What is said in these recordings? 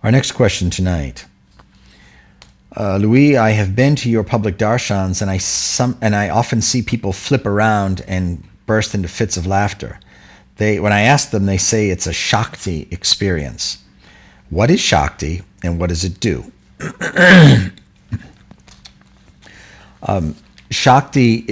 Our next question tonight. Louis, I have been to your public darshans, and I often see people flip around and burst into fits of laughter. When I ask them, they say it's a shakti experience. What is shakti, and what does it do? Shakti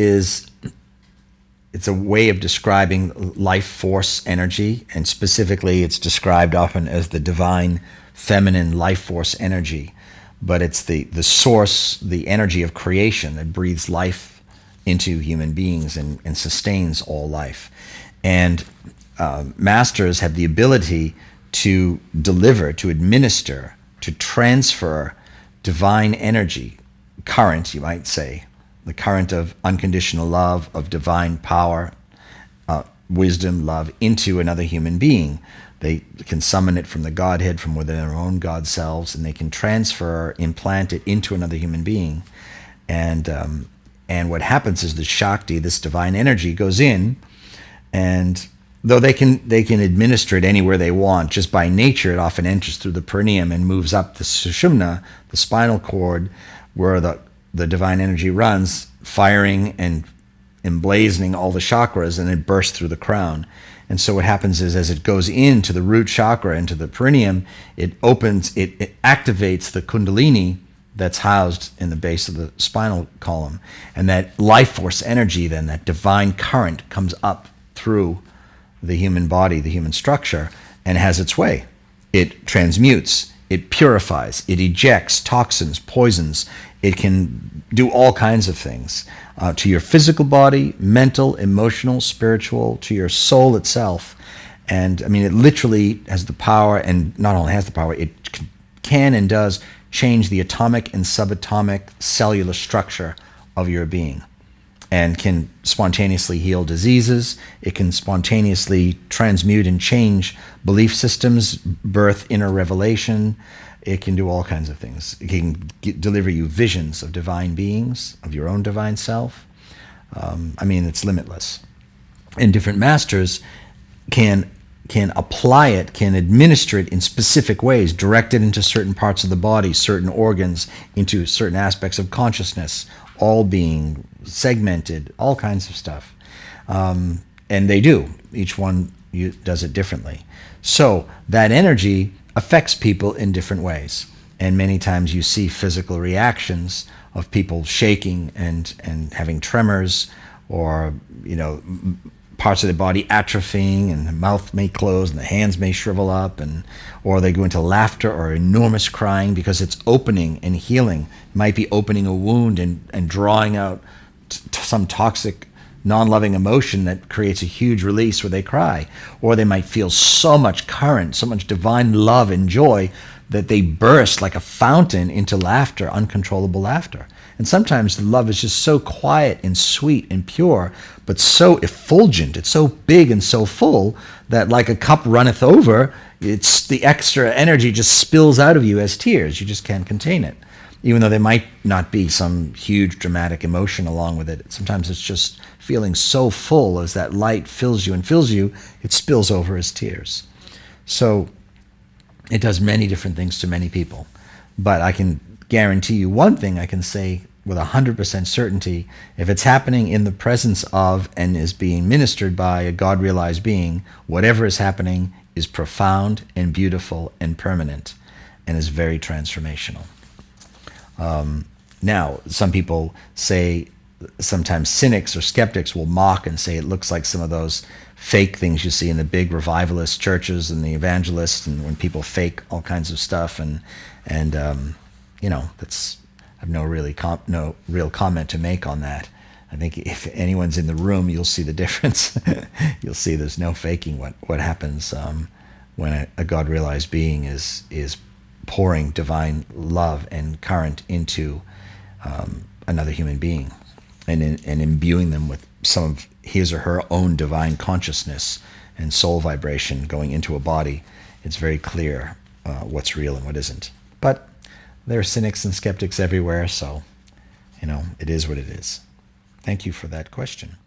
it's a way of describing life force energy, and specifically it's described often as the divine feminine life force energy. But it's the source, the energy of creation that breathes life into human beings and sustains all life. And masters have the ability to deliver, to administer, to transfer divine energy, current, you might say, the current of unconditional love, of divine power, wisdom, love, into another human being. They can summon it from the Godhead, from within their own God selves, and they can transfer, implant it into another human being. And what happens is the Shakti, this divine energy, goes in, and though they can administer it anywhere they want, just by nature it often enters through the perineum and moves up the sushumna, the spinal cord, where the divine energy runs, firing and emblazoning all the chakras, and it bursts through the crown. And so what happens is, as it goes into the root chakra, into the perineum, it activates the kundalini that's housed in the base of the spinal column. And that life force energy, then, that divine current, comes up through the human body, the human structure, and has its way. It transmutes, it purifies, it ejects toxins, poisons. It can do all kinds of things to your physical body, mental, emotional, spiritual, to your soul itself. And I mean, it literally has the power, and not only has the power, it can and does change the atomic and subatomic cellular structure of your being, and can spontaneously heal diseases. It can spontaneously transmute and change belief systems, birth inner revelation. It can do all kinds of things. It can deliver you visions of divine beings, of your own divine self. I mean, it's limitless. And different masters can apply it, can administer it in specific ways, direct it into certain parts of the body, certain organs, into certain aspects of consciousness, all being segmented, all kinds of stuff. And they do. Each one does it differently. So that energy affects people in different ways. And many times you see physical reactions of people shaking and having tremors, or, you know, parts of the body atrophying, and the mouth may close and the hands may shrivel up, or they go into laughter or enormous crying because it's opening and healing. It might be opening a wound and drawing out some toxic non-loving emotion that creates a huge release where they cry. Or they might feel so much current, so much divine love and joy that they burst like a fountain into laughter, uncontrollable laughter. And sometimes the love is just so quiet and sweet and pure, but so effulgent, it's so big and so full that, like a cup runneth over, it's the extra energy just spills out of you as tears. You just can't contain it. Even though there might not be some huge dramatic emotion along with it. Sometimes it's just feeling so full, as that light fills you and fills you, it spills over as tears. So it does many different things to many people. But I can guarantee you one thing, I can say with 100% certainty: if it's happening in the presence of and is being ministered by a God-realized being, whatever is happening is profound and beautiful and permanent, and is very transformational. Now, some people say, sometimes cynics or skeptics will mock and say it looks like some of those fake things you see in the big revivalist churches and the evangelists, and when people fake all kinds of stuff, and you know, I have no real comment to make on that. I think if anyone's in the room, you'll see the difference. You'll see there's no faking what happens when a God-realized being is pouring divine love and current into another human being, and imbuing them with some of his or her own divine consciousness and soul vibration going into a body. It's very clear what's real and what isn't. But there are cynics and skeptics everywhere, so, you know, it is what it is. Thank you for that question.